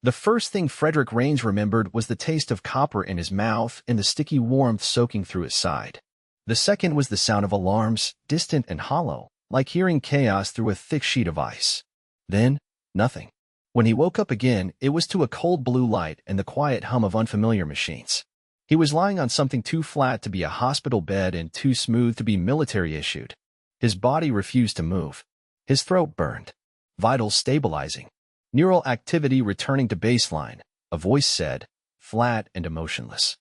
The first thing Frederick Raines remembered was the taste of copper in his mouth and the sticky warmth soaking through his side. The second was the sound of alarms, distant and hollow, like hearing chaos through a thick sheet of ice. Then, nothing. When he woke up again, it was to a cold blue light and the quiet hum of unfamiliar machines. He was lying on something too flat to be a hospital bed and too smooth to be military-issued. His body refused to move. His throat burned. Vitals stabilizing. Neural activity returning to baseline, a voice said, flat and emotionless.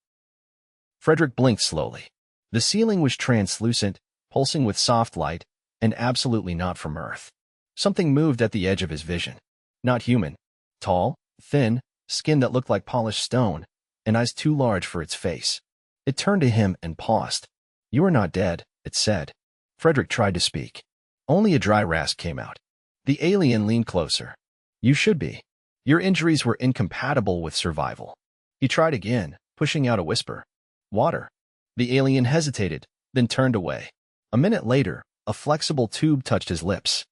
Frederick blinked slowly. The ceiling was translucent, pulsing with soft light, and absolutely not from Earth. Something moved at the edge of his vision. Not human. Tall, thin, skin that looked like polished stone, and eyes too large for its face. It turned to him and paused. "You are not dead," it said. Frederick tried to speak. Only a dry rasp came out. The alien leaned closer. "You should be. Your injuries were incompatible with survival." He tried again, pushing out a whisper. "Water." The alien hesitated, then turned away. A minute later, a flexible tube touched his lips.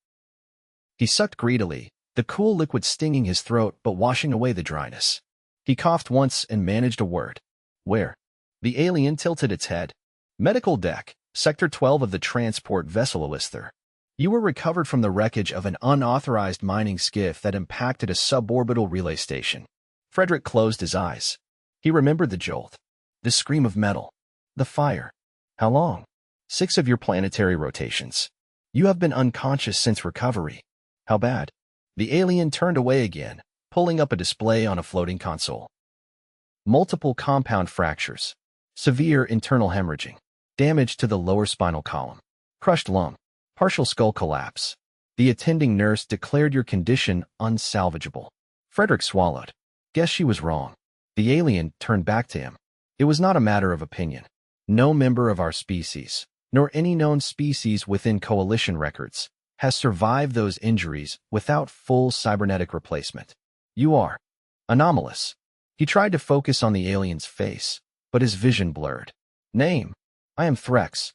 He sucked greedily, the cool liquid stinging his throat but washing away the dryness. He coughed once and managed a word. "Where?" The alien tilted its head. "Medical deck, Sector 12 of the transport vessel Elisther. You were recovered from the wreckage of an unauthorized mining skiff that impacted a suborbital relay station." Frederick closed his eyes. He remembered the jolt. The scream of metal. The fire. "How long?" "6 of your planetary rotations. You have been unconscious since recovery." "How bad?" The alien turned away again, pulling up a display on a floating console. Multiple compound fractures. Severe internal hemorrhaging. Damage to the lower spinal column. Crushed lung. Partial skull collapse. The attending nurse declared your condition unsalvageable. Frederick swallowed. Guess she was wrong. The alien turned back to him. "It was not a matter of opinion. No member of our species, nor any known species within coalition records, has survived those injuries without full cybernetic replacement. You are anomalous." He tried to focus on the alien's face, but his vision blurred. "Name? I am Threx.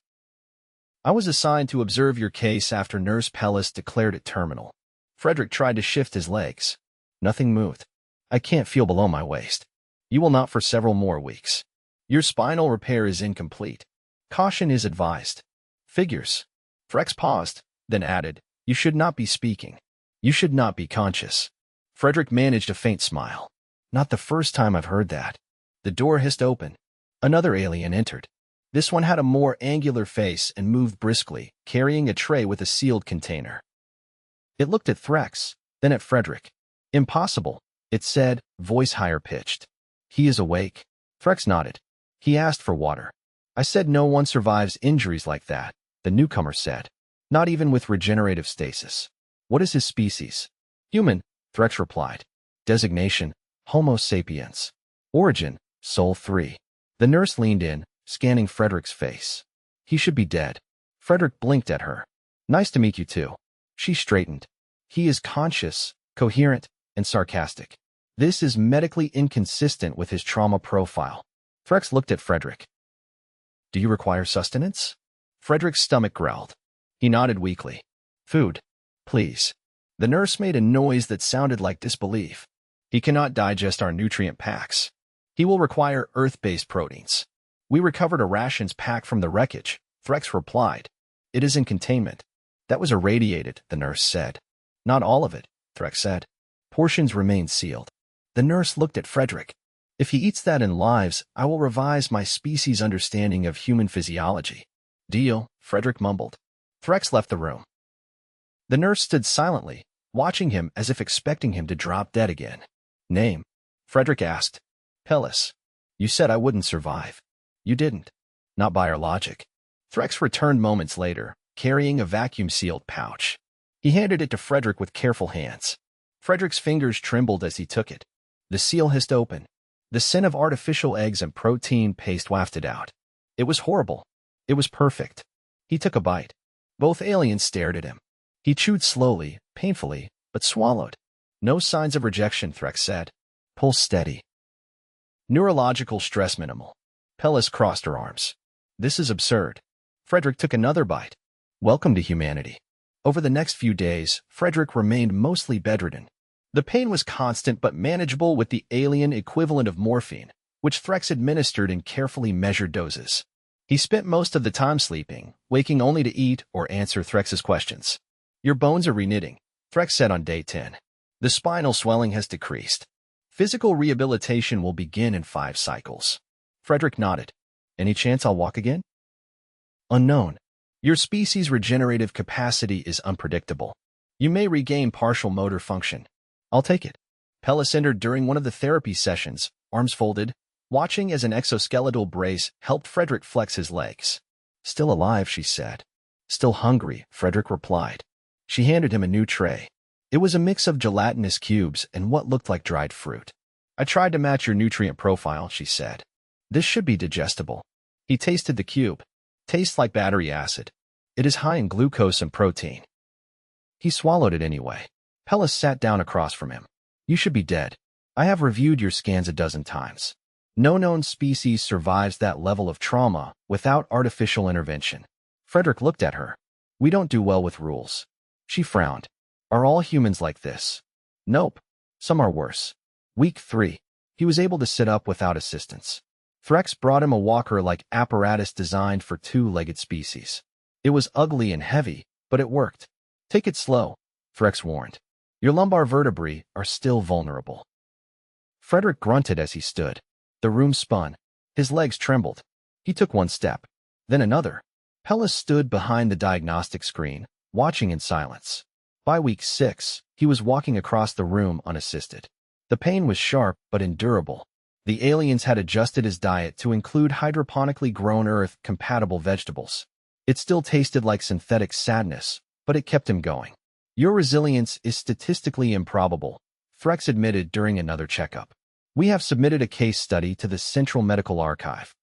I was assigned to observe your case after Nurse Pellis declared it terminal." Frederick tried to shift his legs. Nothing moved. "I can't feel below my waist. You will not for several more weeks. Your spinal repair is incomplete. Caution is advised." "Figures." Threx paused, then added, "You should not be speaking. You should not be conscious." Frederick managed a faint smile. "Not the first time I've heard that." The door hissed open. Another alien entered. This one had a more angular face and moved briskly, carrying a tray with a sealed container. It looked at Threx, then at Frederick. "Impossible," it said, voice higher-pitched. "He is awake." Threx nodded. "He asked for water." "I said no one survives injuries like that," the newcomer said. "Not even with regenerative stasis." "What is his species?" "Human," Threx replied. "Designation, Homo sapiens. Origin, Sol 3. The nurse leaned in, scanning Frederick's face. "He should be dead." Frederick blinked at her. "Nice to meet you too." She straightened. "He is conscious, coherent, and sarcastic. This is medically inconsistent with his trauma profile." Threx looked at Frederick. "Do you require sustenance?" Frederick's stomach growled. He nodded weakly. "Food, please." The nurse made a noise that sounded like disbelief. "He cannot digest our nutrient packs. He will require Earth-based proteins." "We recovered a rations pack from the wreckage," Threx replied. "It is in containment." "That was irradiated," the nurse said. "Not all of it," Threx said. "Portions remain sealed." The nurse looked at Frederick. "If he eats that in lives, I will revise my species' understanding of human physiology." "Deal," Frederick mumbled. Threx left the room. The nurse stood silently, watching him as if expecting him to drop dead again. "Name?" Frederick asked. "Pellis. You said I wouldn't survive." "You didn't." "Not by our logic." Threx returned moments later, carrying a vacuum-sealed pouch. He handed it to Frederick with careful hands. Frederick's fingers trembled as he took it. The seal hissed open. The scent of artificial eggs and protein paste wafted out. It was horrible. It was perfect. He took a bite. Both aliens stared at him. He chewed slowly, painfully, but swallowed. "No signs of rejection," Threx said. "Pulse steady. Neurological stress minimal." Pellis crossed her arms. "This is absurd." Frederick took another bite. "Welcome to humanity." Over the next few days, Frederick remained mostly bedridden. The pain was constant but manageable with the alien equivalent of morphine, which Threx administered in carefully measured doses. He spent most of the time sleeping, waking only to eat or answer Threx's questions. Your bones are reknitting, Threx said on day 10. The spinal swelling has decreased. Physical rehabilitation will begin in 5 cycles. Frederick nodded. Any chance I'll walk again? Unknown. Your species' regenerative capacity is unpredictable. You may regain partial motor function. I'll take it. Pellis entered during one of the therapy sessions, arms folded, watching as an exoskeletal brace helped Frederick flex his legs. Still alive, she said. Still hungry, Frederick replied. She handed him a new tray. It was a mix of gelatinous cubes and what looked like dried fruit. I tried to match your nutrient profile, she said. This should be digestible. He tasted the cube. Tastes like battery acid. It is high in glucose and protein. He swallowed it anyway. Pellis sat down across from him. You should be dead. I have reviewed your scans a dozen times. No known species survives that level of trauma without artificial intervention. Frederick looked at her. We don't do well with rules. She frowned. Are all humans like this? Nope. Some are worse. Week 3. He was able to sit up without assistance. Threx brought him a walker-like apparatus designed for 2-legged species. It was ugly and heavy, but it worked. Take it slow, Threx warned. Your lumbar vertebrae are still vulnerable. Frederick grunted as he stood. The room spun. His legs trembled. He took one step, then another. Pellis stood behind the diagnostic screen, watching in silence. By week 6, he was walking across the room unassisted. The pain was sharp but endurable. The aliens had adjusted his diet to include hydroponically grown Earth-compatible vegetables. It still tasted like synthetic sadness, but it kept him going. Your resilience is statistically improbable, Threx admitted during another checkup. We have submitted a case study to the Central Medical Archive.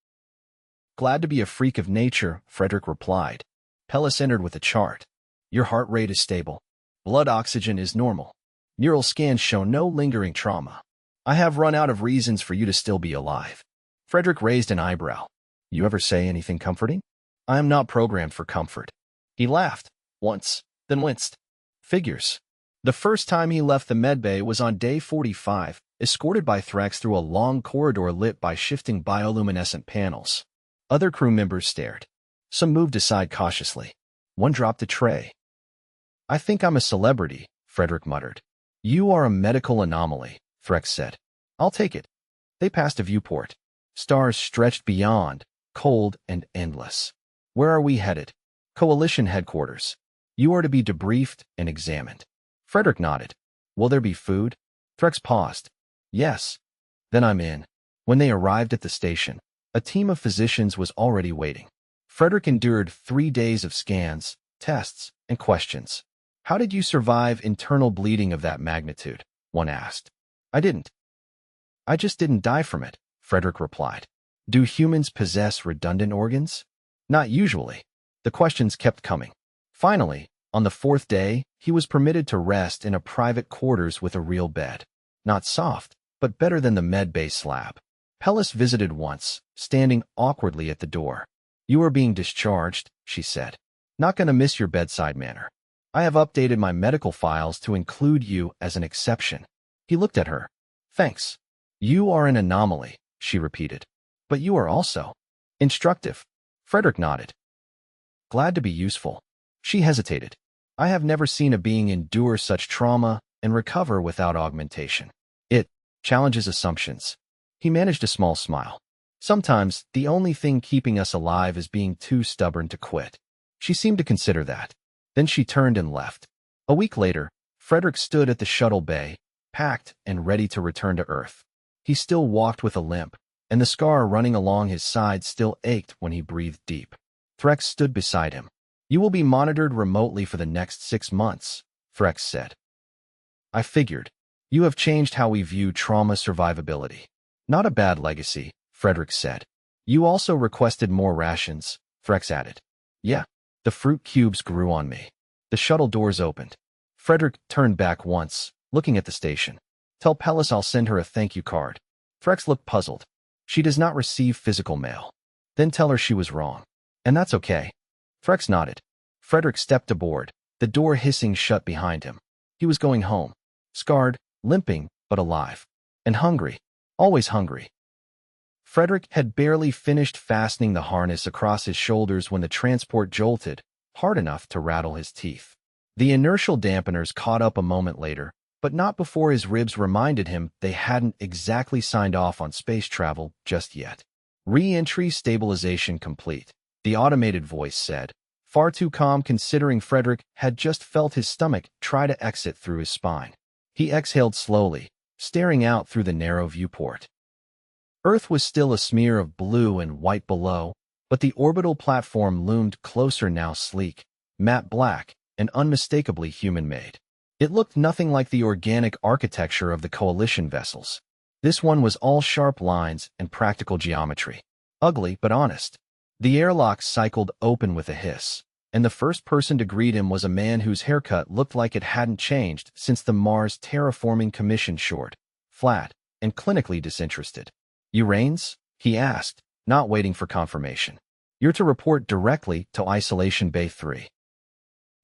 Glad to be a freak of nature, Frederick replied. Pellis entered with a chart. Your heart rate is stable. Blood oxygen is normal. Neural scans show no lingering trauma. I have run out of reasons for you to still be alive. Frederick raised an eyebrow. You ever say anything comforting? I am not programmed for comfort. He laughed, once, then winced. Figures. The first time he left the medbay was on day 45, escorted by Threx through a long corridor lit by shifting bioluminescent panels. Other crew members stared. Some moved aside cautiously. One dropped a tray. I think I'm a celebrity, Frederick muttered. You are a medical anomaly, Threx said. I'll take it. They passed a viewport. Stars stretched beyond, cold and endless. Where are we headed? Coalition headquarters. You are to be debriefed and examined. Frederick nodded. Will there be food? Threx paused. Yes. Then I'm in. When they arrived at the station, a team of physicians was already waiting. Frederick endured 3 days of scans, tests, and questions. How did you survive internal bleeding of that magnitude? One asked. I didn't. I just didn't die from it, Frederick replied. Do humans possess redundant organs? Not usually. The questions kept coming. Finally, on the 4th day, he was permitted to rest in a private quarters with a real bed. Not soft, but better than the med-bay slab. Pellis visited once, standing awkwardly at the door. You are being discharged, she said. Not gonna miss your bedside manner. I have updated my medical files to include you as an exception. He looked at her. Thanks. You are an anomaly, she repeated. But you are also instructive. Frederick nodded. Glad to be useful. She hesitated. I have never seen a being endure such trauma and recover without augmentation. It challenges assumptions. He managed a small smile. Sometimes, the only thing keeping us alive is being too stubborn to quit. She seemed to consider that. Then she turned and left. A week later, Frederick stood at the shuttle bay, packed and ready to return to Earth. He still walked with a limp, and the scar running along his side still ached when he breathed deep. Threx stood beside him. You will be monitored remotely for the next 6 months, Threx said. I figured. You have changed how we view trauma survivability. Not a bad legacy, Frederick said. You also requested more rations, Threx added. Yeah. The fruit cubes grew on me. The shuttle doors opened. Frederick turned back once, looking at the station. Tell Pellis I'll send her a thank you card. Threx looked puzzled. She does not receive physical mail. Then tell her she was wrong. And that's okay. Threx nodded. Frederick stepped aboard, the door hissing shut behind him. He was going home. Scarred, limping but alive, and hungry, always hungry. Frederick had barely finished fastening the harness across his shoulders when the transport jolted, hard enough to rattle his teeth. The inertial dampeners caught up a moment later, but not before his ribs reminded him they hadn't exactly signed off on space travel just yet. Re-entry stabilization complete, the automated voice said, far too calm considering Frederick had just felt his stomach try to exit through his spine. He exhaled slowly, staring out through the narrow viewport. Earth was still a smear of blue and white below, but the orbital platform loomed closer now, sleek, matte black, and unmistakably human-made. It looked nothing like the organic architecture of the Coalition vessels. This one was all sharp lines and practical geometry. Ugly but honest. The airlock cycled open with a hiss, and the first person to greet him was a man whose haircut looked like it hadn't changed since the Mars terraforming commission, short, flat, and clinically disinterested. "You Raines?" he asked, not waiting for confirmation. "You're to report directly to Isolation Bay 3.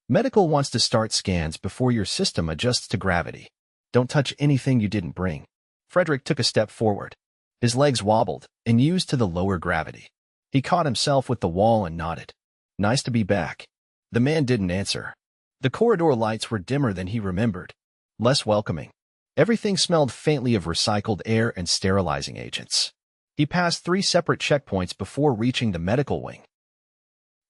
Medical wants to start scans before your system adjusts to gravity. Don't touch anything you didn't bring." Frederick took a step forward. His legs wobbled, and used to the lower gravity. He caught himself with the wall and nodded. "Nice to be back." The man didn't answer. The corridor lights were dimmer than he remembered, less welcoming. Everything smelled faintly of recycled air and sterilizing agents. He passed 3 separate checkpoints before reaching the medical wing.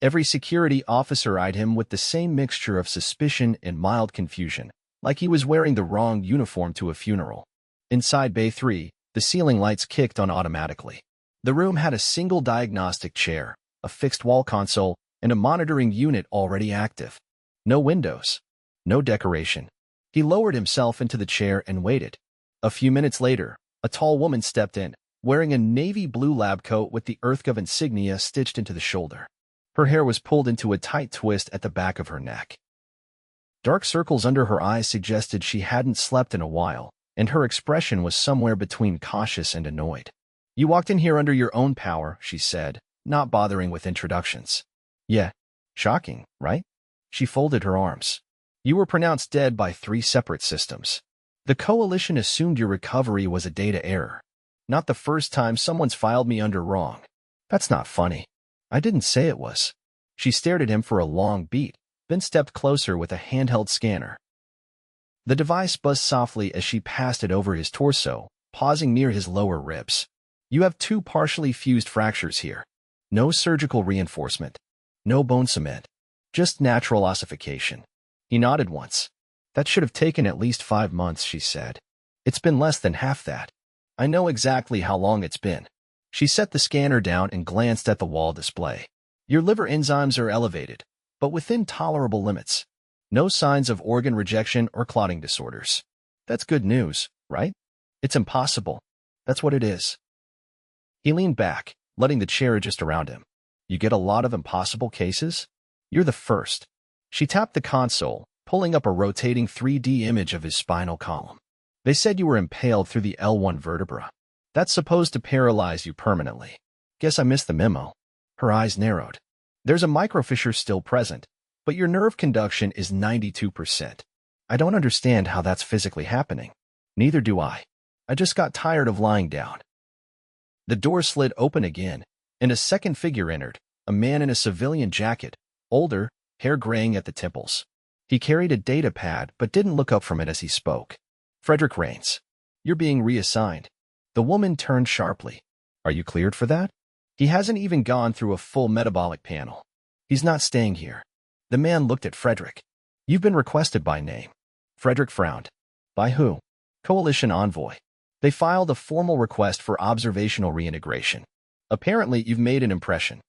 Every security officer eyed him with the same mixture of suspicion and mild confusion, like he was wearing the wrong uniform to a funeral. Inside Bay 3, the ceiling lights kicked on automatically. The room had a single diagnostic chair, a fixed wall console, and a monitoring unit already active. No windows. No decoration. He lowered himself into the chair and waited. A few minutes later, a tall woman stepped in, wearing a navy blue lab coat with the EarthGov insignia stitched into the shoulder. Her hair was pulled into a tight twist at the back of her neck. Dark circles under her eyes suggested she hadn't slept in a while, and her expression was somewhere between cautious and annoyed. "You walked in here under your own power," she said, not bothering with introductions. "Yeah. Shocking, right?" She folded her arms. "You were pronounced dead by 3 separate systems. The Coalition assumed your recovery was a data error. Not the first time someone's filed me under wrong." "That's not funny." "I didn't say it was." She stared at him for a long beat, then stepped closer with a handheld scanner. The device buzzed softly as she passed it over his torso, pausing near his lower ribs. "You have 2 partially fused fractures here. No surgical reinforcement. No bone cement. Just natural ossification." He nodded once. "That should have taken at least 5 months," she said. "It's been less than half that." "I know exactly how long it's been." She set the scanner down and glanced at the wall display. "Your liver enzymes are elevated, but within tolerable limits. No signs of organ rejection or clotting disorders." "That's good news, right?" "It's impossible. That's what it is." He leaned back, letting the chair adjust around him. "You get a lot of impossible cases?" "You're the first." She tapped the console, pulling up a rotating 3D image of his spinal column. "They said you were impaled through the L1 vertebra. That's supposed to paralyze you permanently. Guess I missed the memo." Her eyes narrowed. "There's a microfissure still present, but your nerve conduction is 92%. I don't understand how that's physically happening." "Neither do I. I just got tired of lying down." The door slid open again, and a second figure entered, a man in a civilian jacket, older, hair graying at the temples. He carried a data pad but didn't look up from it as he spoke. "Frederick Raines. You're being reassigned." The woman turned sharply. "Are you cleared for that?" "He hasn't even gone through a full metabolic panel. He's not staying here." The man looked at Frederick. "You've been requested by name." Frederick frowned. "By who?" "Coalition envoy. They filed a formal request for observational reintegration. Apparently, you've made an impression."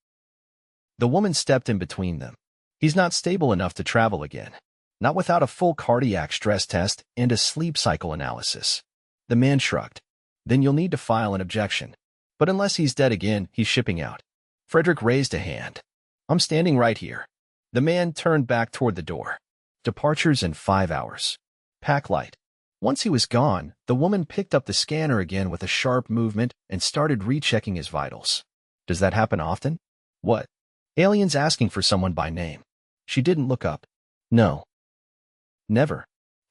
The woman stepped in between them. "He's not stable enough to travel again. Not without a full cardiac stress test and a sleep cycle analysis." The man shrugged. "Then you'll need to file an objection. But unless he's dead again, he's shipping out." Frederick raised a hand. "I'm standing right here." The man turned back toward the door. "Departures in 5 hours. Pack light." Once he was gone, the woman picked up the scanner again with a sharp movement and started rechecking his vitals. "Does that happen often?" "What?" "Aliens asking for someone by name." She didn't look up. "No. Never."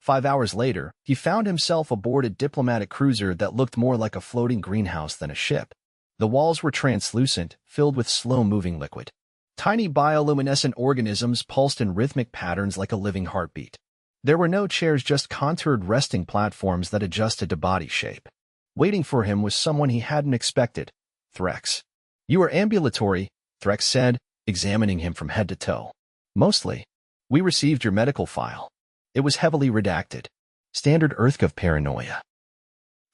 5 hours later, he found himself aboard a diplomatic cruiser that looked more like a floating greenhouse than a ship. The walls were translucent, filled with slow-moving liquid. Tiny bioluminescent organisms pulsed in rhythmic patterns like a living heartbeat. There were no chairs, just contoured resting platforms that adjusted to body shape. Waiting for him was someone he hadn't expected, Threx. "You are ambulatory," Threx said, examining him from head to toe. "Mostly. We received your medical file. It was heavily redacted. Standard Earthgov paranoia."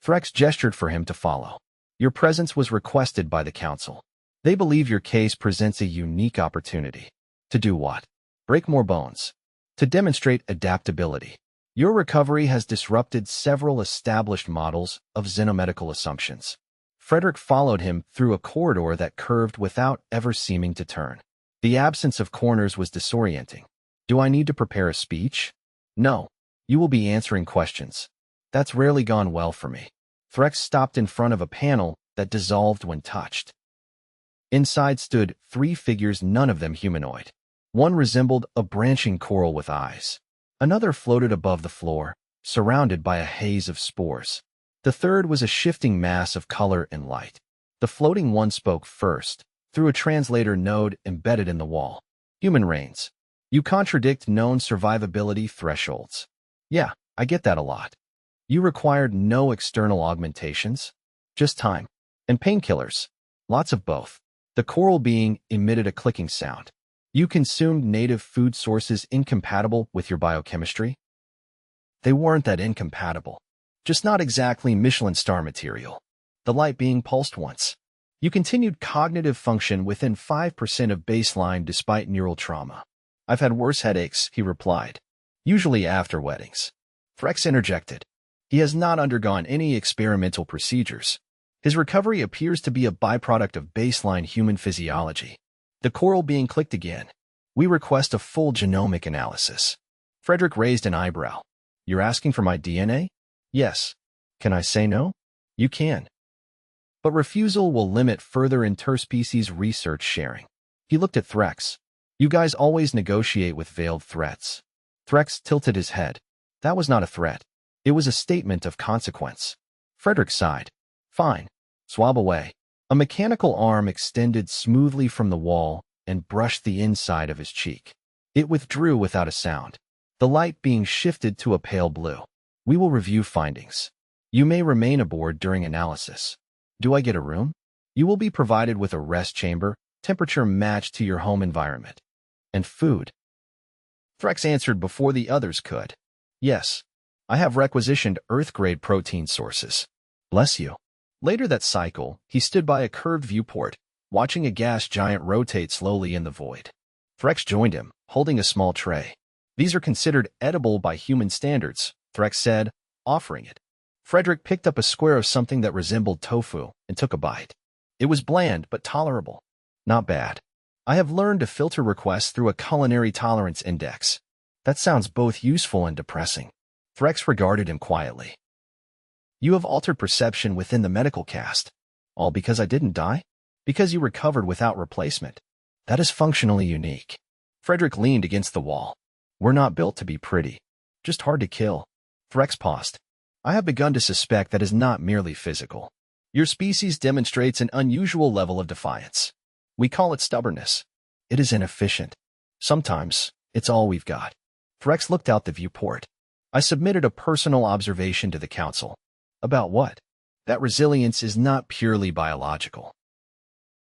Threx gestured for him to follow. "Your presence was requested by the Council. They believe your case presents a unique opportunity." "To do what?" "Break more bones. To demonstrate adaptability. Your recovery has disrupted several established models of xenomedical assumptions." Frederick followed him through a corridor that curved without ever seeming to turn. The absence of corners was disorienting. "Do I need to prepare a speech?" "No. You will be answering questions." "That's rarely gone well for me." Threx stopped in front of a panel that dissolved when touched. Inside stood 3 figures, none of them humanoid. One resembled a branching coral with eyes. Another floated above the floor, surrounded by a haze of spores. The third was a shifting mass of color and light. The floating one spoke first, through a translator node embedded in the wall. "Human Raines, you contradict known survivability thresholds." "Yeah, I get that a lot." "You required no external augmentations? Just time. And painkillers. Lots of both." The coral being emitted a clicking sound. "You consumed native food sources incompatible with your biochemistry?" "They weren't that incompatible. Just not exactly Michelin star material." The light being pulsed once. "You continued cognitive function within 5% of baseline despite neural trauma." "I've had worse headaches," he replied. "Usually after weddings." Threx interjected. "He has not undergone any experimental procedures. His recovery appears to be a byproduct of baseline human physiology." The coral being clicked again. "We request a full genomic analysis." Frederick raised an eyebrow. "You're asking for my DNA?" "Yes." "Can I say no?" "You can. But refusal will limit further interspecies research sharing." He looked at Threx. "You guys always negotiate with veiled threats." Threx tilted his head. "That was not a threat. It was a statement of consequence." Frederick sighed. "Fine. Swab away." A mechanical arm extended smoothly from the wall and brushed the inside of his cheek. It withdrew without a sound, the light being shifted to a pale blue. "We will review findings. You may remain aboard during analysis." "Do I get a room?" "You will be provided with a rest chamber, temperature matched to your home environment." "And food?" Threx answered before the others could. "Yes. I have requisitioned Earth-grade protein sources." "Bless you." Later that cycle, he stood by a curved viewport, watching a gas giant rotate slowly in the void. Threx joined him, holding a small tray. "These are considered edible by human standards," Threx said, offering it. Frederick picked up a square of something that resembled tofu and took a bite. It was bland but tolerable. "Not bad. I have learned to filter requests through a culinary tolerance index." "That sounds both useful and depressing." Threx regarded him quietly. "You have altered perception within the medical caste. All because I didn't die? Because you recovered without replacement. That is functionally unique." Frederick leaned against the wall. "We're not built to be pretty. Just hard to kill." Threx paused. "I have begun to suspect that is not merely physical. Your species demonstrates an unusual level of defiance. We call it stubbornness. It is inefficient. Sometimes, it's all we've got." Threx looked out the viewport. "I submitted a personal observation to the Council." "About what?" "That resilience is not purely biological."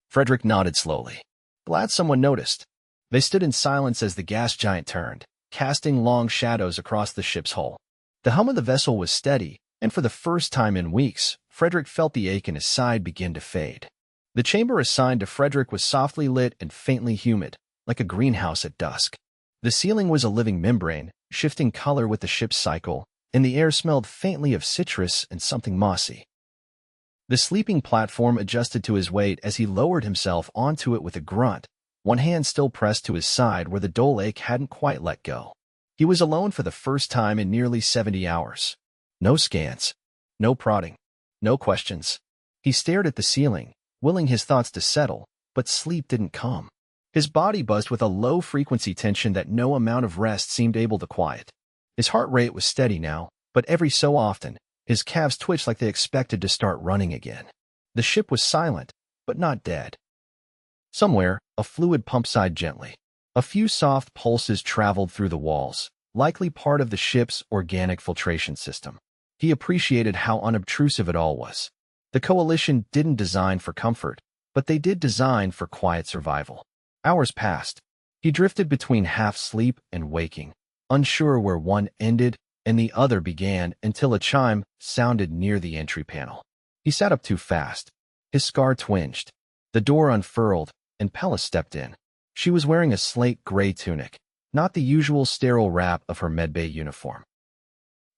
Frederick nodded slowly. "Glad someone noticed." They stood in silence as the gas giant turned, casting long shadows across the ship's hull. The hum of the vessel was steady, and for the first time in weeks, Frederick felt the ache in his side begin to fade. The chamber assigned to Frederick was softly lit and faintly humid, like a greenhouse at dusk. The ceiling was a living membrane, shifting color with the ship's cycle, and the air smelled faintly of citrus and something mossy. The sleeping platform adjusted to his weight as he lowered himself onto it with a grunt, one hand still pressed to his side where the dull ache hadn't quite let go. He was alone for the first time in nearly 70 hours. No scans, no prodding, no questions. He stared at the ceiling, willing his thoughts to settle, but sleep didn't come. His body buzzed with a low-frequency tension that no amount of rest seemed able to quiet. His heart rate was steady now, but every so often, his calves twitched like they expected to start running again. The ship was silent, but not dead. Somewhere, a fluid pump sighed gently. A few soft pulses traveled through the walls, likely part of the ship's organic filtration system. He appreciated how unobtrusive it all was. The Coalition didn't design for comfort, but they did design for quiet survival. Hours passed. He drifted between half-sleep and waking, unsure where one ended and the other began until a chime sounded near the entry panel. He sat up too fast. His scar twinged. The door unfurled, and Pella stepped in. She was wearing a slate gray tunic, not the usual sterile wrap of her medbay uniform.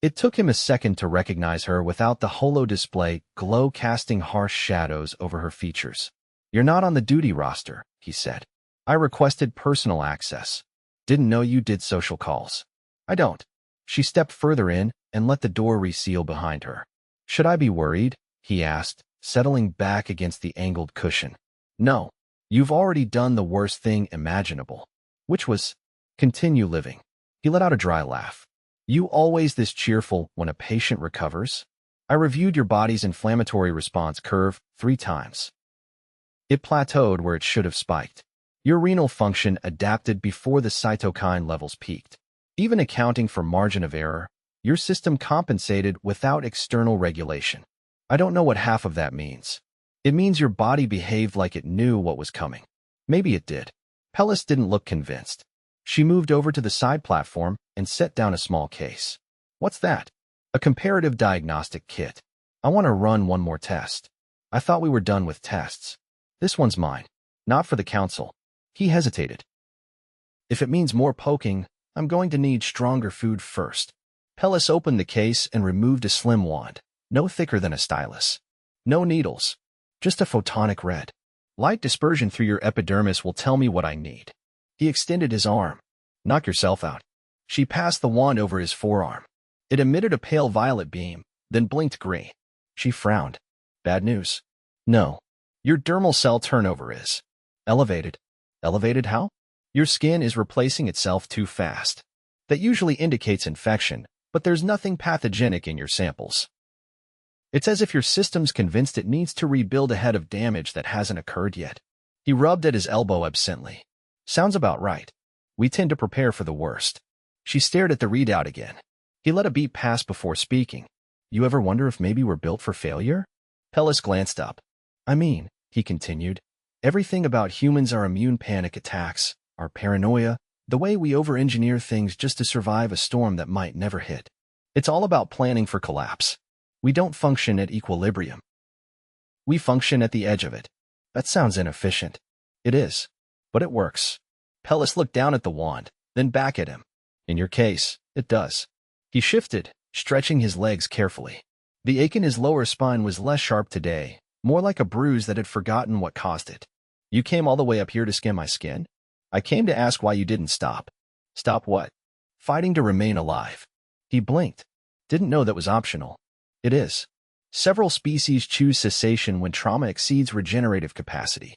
It took him a second to recognize her without the holo display glow casting harsh shadows over her features. "You're not on the duty roster," he said. "I requested personal access. Didn't know you did social calls." "I don't." She stepped further in and let the door reseal behind her. "Should I be worried?" he asked, settling back against the angled cushion. "No. You've already done the worst thing imaginable." "Which was?" "Continue living." He let out a dry laugh. "You always this cheerful when a patient recovers?" "I reviewed your body's inflammatory response curve 3 times. It plateaued where it should have spiked. Your renal function adapted before the cytokine levels peaked. Even accounting for margin of error, your system compensated without external regulation. I don't know what half of that means. It means your body behaved like it knew what was coming. Maybe it did." Pellis didn't look convinced. She moved over to the side platform and set down a small case. "What's that?" "A comparative diagnostic kit. I want to run one more test." "I thought we were done with tests." "This one's mine. Not for the council." He hesitated. "If it means more poking, I'm going to need stronger food first." Pellis opened the case and removed a slim wand, no thicker than a stylus. "No needles. Just a photonic red. Light dispersion through your epidermis will tell me what I need." He extended his arm. "Knock yourself out." She passed the wand over his forearm. It emitted a pale violet beam, then blinked green. She frowned. "Bad news." "No. Your dermal cell turnover is elevated." "Elevated how?" "Your skin is replacing itself too fast. That usually indicates infection, but there's nothing pathogenic in your samples. It's as if your system's convinced it needs to rebuild ahead of damage that hasn't occurred yet." He rubbed at his elbow absently. "Sounds about right. We tend to prepare for the worst." She stared at the readout again. He let a beat pass before speaking. "You ever wonder if maybe we're built for failure?" Pellis glanced up. "I mean," he continued, "everything about humans are immune panic attacks, our paranoia, the way we over-engineer things just to survive a storm that might never hit. It's all about planning for collapse. We don't function at equilibrium. We function at the edge of it." "That sounds inefficient." "It is, but it works." Pellis looked down at the wand, then back at him. "In your case, it does." He shifted, stretching his legs carefully. The ache in his lower spine was less sharp today, more like a bruise that had forgotten what caused it. "You came all the way up here to skin my skin?" "I came to ask why you didn't stop." "Stop what?" "Fighting to remain alive." He blinked. "Didn't know that was optional." "It is. Several species choose cessation when trauma exceeds regenerative capacity.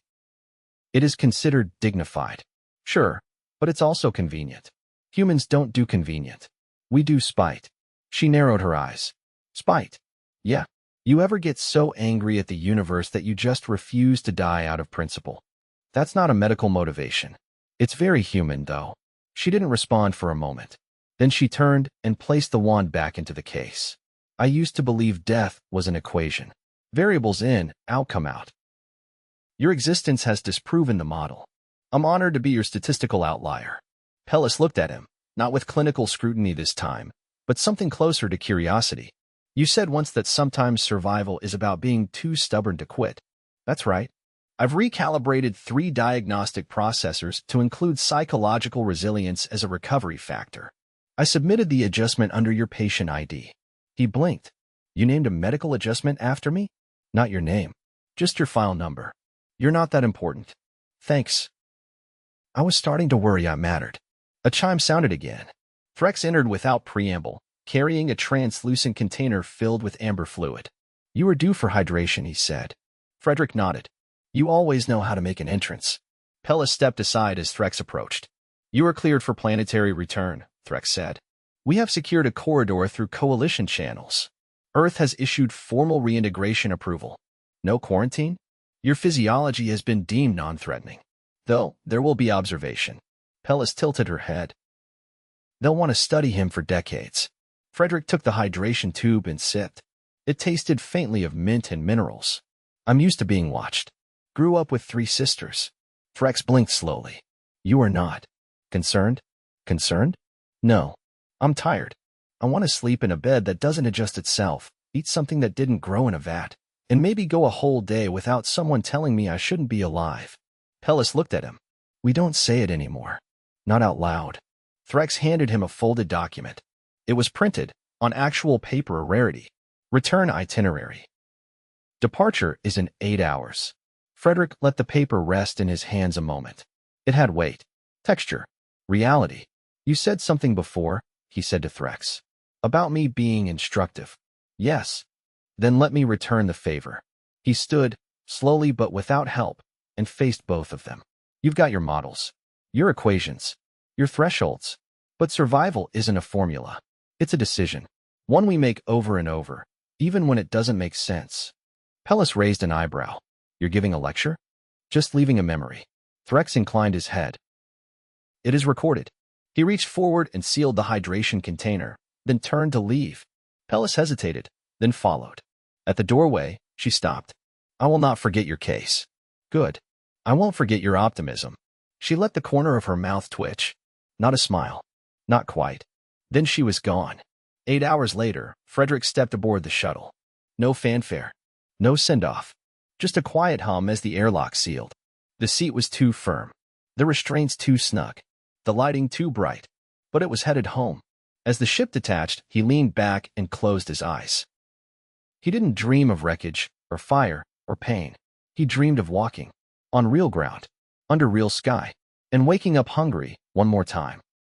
It is considered dignified." "Sure, but it's also convenient." "Humans don't do convenient. We do spite." She narrowed her eyes. "Spite?" "Yeah. You ever get so angry at the universe that you just refuse to die out of principle?" "That's not a medical motivation." "It's very human, though." She didn't respond for a moment. Then she turned and placed the wand back into the case. "I used to believe death was an equation. Variables in, outcome out. Your existence has disproven the model. I'm honored to be your statistical outlier." Pellis looked at him, not with clinical scrutiny this time, but something closer to curiosity. "You said once that sometimes survival is about being too stubborn to quit." "That's right. I've recalibrated 3 diagnostic processors to include psychological resilience as a recovery factor. I submitted the adjustment under your patient ID." He blinked. "You named a medical adjustment after me?" "Not your name. Just your file number. You're not that important." "Thanks." I was starting to worry I mattered. A chime sounded again. Threx entered without preamble, carrying a translucent container filled with amber fluid. "You are due for hydration," he said. Frederick nodded. "You always know how to make an entrance." Pellis stepped aside as Threx approached. "You are cleared for planetary return," Threx said. We have secured a corridor through coalition channels. Earth has issued formal reintegration approval. No quarantine? Your physiology has been deemed non-threatening. Though, there will be observation. Pellis tilted her head. They'll want to study him for decades. Frederick took the hydration tube and sipped. It tasted faintly of mint and minerals. I'm used to being watched. Grew up with 3 sisters. Frex blinked slowly. You are not. Concerned? Concerned? No. I'm tired. I want to sleep in a bed that doesn't adjust itself, eat something that didn't grow in a vat, and maybe go a whole day without someone telling me I shouldn't be alive. Pellis looked at him. We don't say it anymore. Not out loud. Threx handed him a folded document. It was printed, on actual paper, a rarity. Return itinerary. Departure is in 8 hours. Frederick let the paper rest in his hands a moment. It had weight, texture, reality. You said something before, he said to Threx. About me being instructive. Yes. Then let me return the favor. He stood, slowly but without help, and faced both of them. You've got your models, your equations, your thresholds. But survival isn't a formula. It's a decision. One we make over and over, even when it doesn't make sense. Pellis raised an eyebrow. You're giving a lecture? Just leaving a memory. Threx inclined his head. It is recorded. He reached forward and sealed the hydration container, then turned to leave. Pellis hesitated, then followed. At the doorway, she stopped. I will not forget your case. Good. I won't forget your optimism. She let the corner of her mouth twitch. Not a smile. Not quite. Then she was gone. 8 hours later, Frederick stepped aboard the shuttle. No fanfare. No send-off. Just a quiet hum as the airlock sealed. The seat was too firm. The restraints too snug. The lighting too bright. But it was headed home. As the ship detached, he leaned back and closed his eyes. He didn't dream of wreckage, or fire, or pain. He dreamed of walking. On real ground. Under real sky. And waking up hungry, one more time.